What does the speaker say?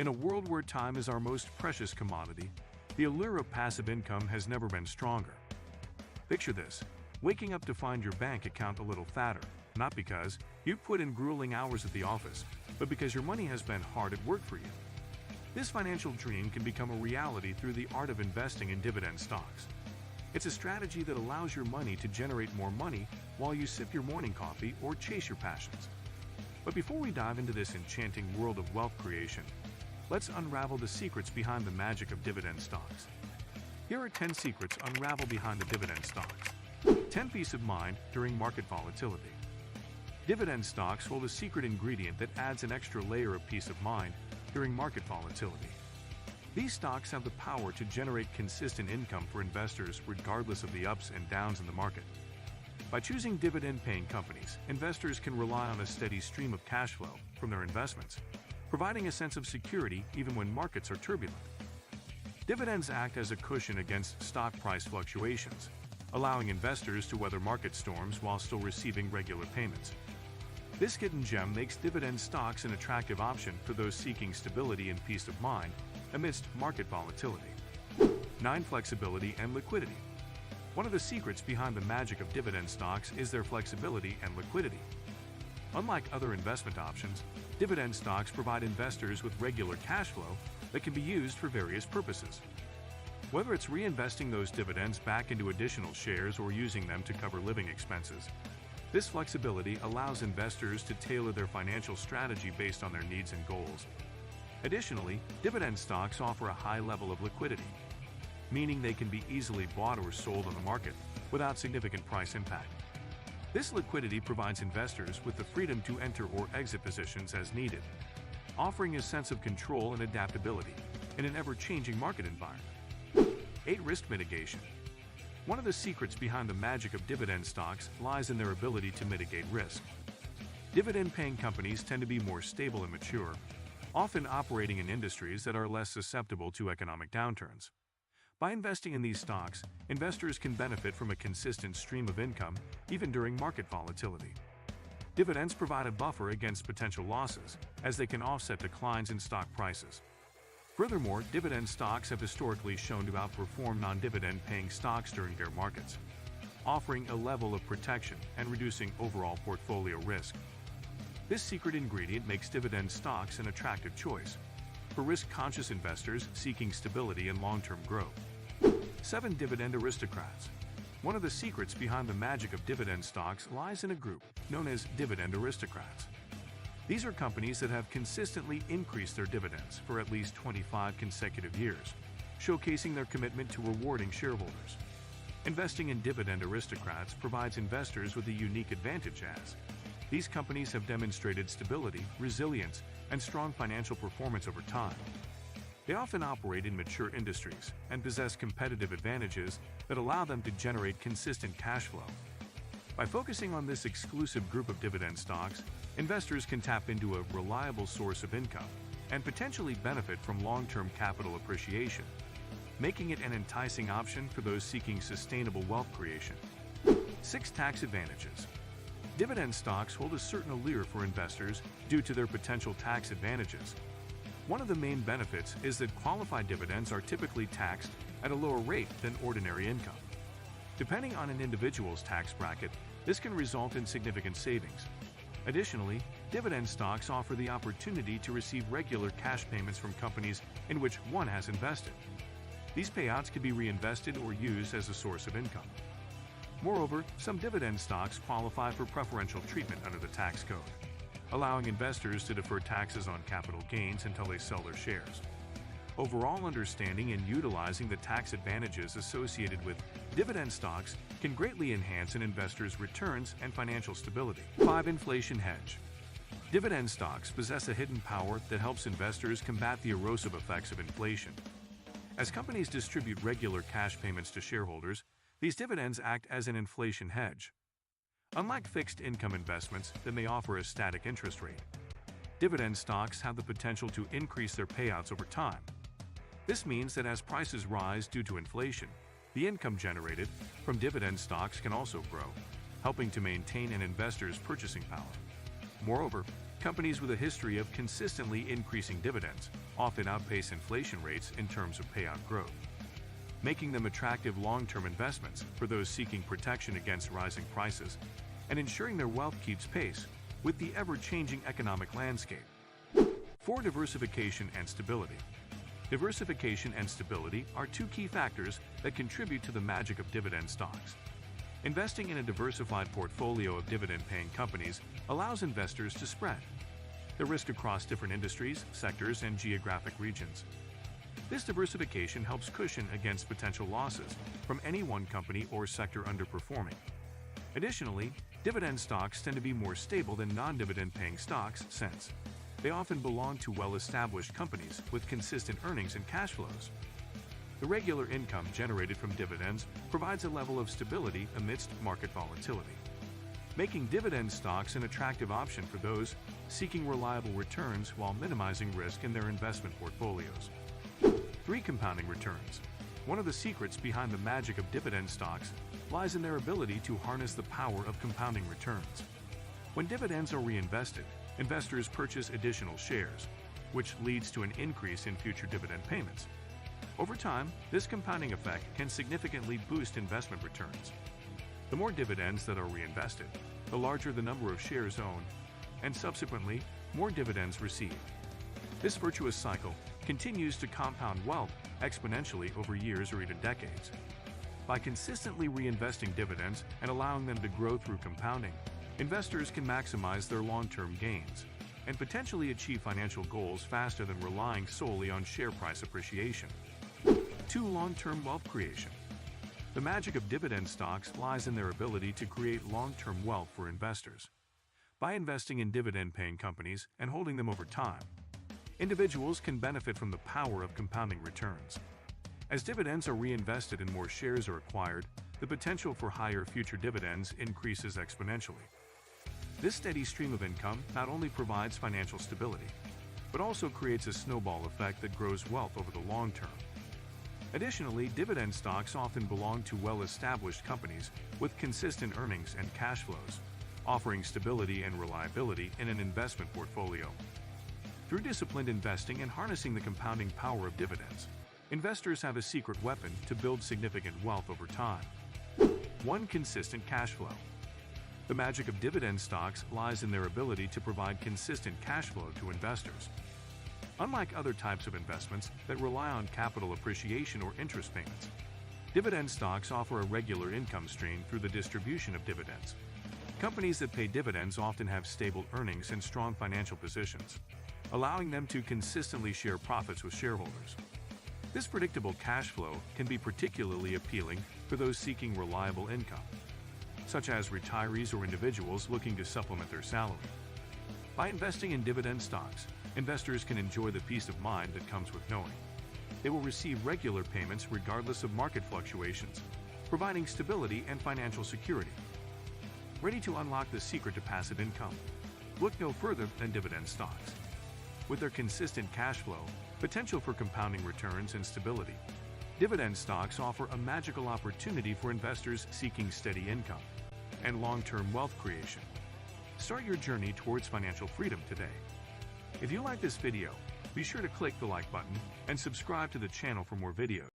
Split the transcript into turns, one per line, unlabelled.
In a world where time is our most precious commodity, the allure of passive income has never been stronger. Picture this: waking up to find your bank account a little fatter, not because you put in grueling hours at the office, but because your money has been hard at work for you. This financial dream can become a reality through the art of investing in dividend stocks. It's a strategy that allows your money to generate more money while you sip your morning coffee or chase your passions. But before we dive into this enchanting world of wealth creation, let's unravel the secrets behind the magic of dividend stocks. Here are 10 secrets unraveled behind the dividend stocks. 10 Peace of mind during market volatility. Dividend stocks hold a secret ingredient that adds an extra layer of peace of mind during market volatility. These stocks have the power to generate consistent income for investors regardless of the ups and downs in the market. By choosing dividend-paying companies, investors can rely on a steady stream of cash flow from their investments, providing a sense of security even when markets are turbulent. Dividends act as a cushion against stock price fluctuations, allowing investors to weather market storms while still receiving regular payments. This hidden gem makes dividend stocks an attractive option for those seeking stability and peace of mind amidst market volatility. 9. Flexibility and liquidity. One of the secrets behind the magic of dividend stocks is their flexibility and liquidity. Unlike other investment options, dividend stocks provide investors with regular cash flow that can be used for various purposes. Whether it's reinvesting those dividends back into additional shares or using them to cover living expenses, this flexibility allows investors to tailor their financial strategy based on their needs and goals. Additionally, dividend stocks offer a high level of liquidity, meaning they can be easily bought or sold on the market without significant price impact. This liquidity provides investors with the freedom to enter or exit positions as needed, offering a sense of control and adaptability in an ever-changing market environment. 8. Risk mitigation. One of the secrets behind the magic of dividend stocks lies in their ability to mitigate risk. Dividend-paying companies tend to be more stable and mature, often operating in industries that are less susceptible to economic downturns. By investing in these stocks, investors can benefit from a consistent stream of income even during market volatility. Dividends provide a buffer against potential losses, as they can offset declines in stock prices. Furthermore, dividend stocks have historically shown to outperform non-dividend-paying stocks during bear markets, offering a level of protection and reducing overall portfolio risk. This secret ingredient makes dividend stocks an attractive choice for risk-conscious investors seeking stability and long-term growth. 7. Dividend aristocrats. One of the secrets behind the magic of dividend stocks lies in a group known as dividend aristocrats. These are companies that have consistently increased their dividends for at least 25 consecutive years, showcasing their commitment to rewarding shareholders. Investing in dividend aristocrats provides investors with a unique advantage as these companies have demonstrated stability, resilience, and strong financial performance over time. They often operate in mature industries and possess competitive advantages that allow them to generate consistent cash flow. By focusing on this exclusive group of dividend stocks, investors can tap into a reliable source of income and potentially benefit from long-term capital appreciation, making it an enticing option for those seeking sustainable wealth creation. 6. Tax advantages. Dividend stocks hold a certain allure for investors due to their potential tax advantages. One of the main benefits is that qualified dividends are typically taxed at a lower rate than ordinary income. Depending on an individual's tax bracket, this can result in significant savings. Additionally, dividend stocks offer the opportunity to receive regular cash payments from companies in which one has invested. These payouts can be reinvested or used as a source of income. Moreover, some dividend stocks qualify for preferential treatment under the tax code, allowing investors to defer taxes on capital gains until they sell their shares. Overall, understanding and utilizing the tax advantages associated with dividend stocks can greatly enhance an investor's returns and financial stability. 5. Inflation hedge. Dividend stocks possess a hidden power that helps investors combat the erosive effects of inflation. As companies distribute regular cash payments to shareholders, these dividends act as an inflation hedge. Unlike fixed income investments that may offer a static interest rate, dividend stocks have the potential to increase their payouts over time. This means that as prices rise due to inflation, the income generated from dividend stocks can also grow, helping to maintain an investor's purchasing power. Moreover, Companies with a history of consistently increasing dividends often outpace inflation rates in terms of payout growth, making them attractive long-term investments for those seeking protection against rising prices and ensuring their wealth keeps pace with the ever-changing economic landscape. 4. Diversification and stability. Diversification and stability are two key factors that contribute to the magic of dividend stocks. Investing in a diversified portfolio of dividend-paying companies allows investors to spread the risk across different industries, sectors, and geographic regions. This diversification helps cushion against potential losses from any one company or sector underperforming. Additionally, dividend stocks tend to be more stable than non-dividend-paying stocks since they often belong to well-established companies with consistent earnings and cash flows. The regular income generated from dividends provides a level of stability amidst market volatility, making dividend stocks an attractive option for those seeking reliable returns while minimizing risk in their investment portfolios. 3. Compounding returns. One of the secrets behind the magic of dividend stocks lies in their ability to harness the power of compounding returns. When dividends are reinvested, investors purchase additional shares, which leads to an increase in future dividend payments. Over time, this compounding effect can significantly boost investment returns. The more dividends that are reinvested, the larger the number of shares owned, and subsequently, more dividends received. This virtuous cycle continues to compound wealth exponentially over years or even decades. By consistently reinvesting dividends and allowing them to grow through compounding, investors can maximize their long-term gains and potentially achieve financial goals faster than relying solely on share price appreciation. 2. Long-term wealth creation. The magic of dividend stocks lies in their ability to create long-term wealth for investors. By investing in dividend-paying companies and holding them over time, individuals can benefit from the power of compounding returns. As dividends are reinvested and more shares are acquired, the potential for higher future dividends increases exponentially. This steady stream of income not only provides financial stability, but also creates a snowball effect that grows wealth over the long term. Additionally, dividend stocks often belong to well-established companies with consistent earnings and cash flows, offering stability and reliability in an investment portfolio. Through disciplined investing and harnessing the compounding power of dividends, investors have a secret weapon to build significant wealth over time. 1. Consistent cash flow. The magic of dividend stocks lies in their ability to provide consistent cash flow to investors. Unlike other types of investments that rely on capital appreciation or interest payments, dividend stocks offer a regular income stream through the distribution of dividends. Companies that pay dividends often have stable earnings and strong financial positions, allowing them to consistently share profits with shareholders. This predictable cash flow can be particularly appealing for those seeking reliable income, such as retirees or individuals looking to supplement their salary. By investing in dividend stocks, investors can enjoy the peace of mind that comes with knowing they will receive regular payments regardless of market fluctuations, providing stability and financial security. Ready to unlock the secret to passive income? Look no further than dividend stocks. With their consistent cash flow, potential for compounding returns, and stability, dividend stocks offer a magical opportunity for investors seeking steady income and long-term wealth creation. Start your journey towards financial freedom today. If you like this video, be sure to click the like button and subscribe to the channel for more videos.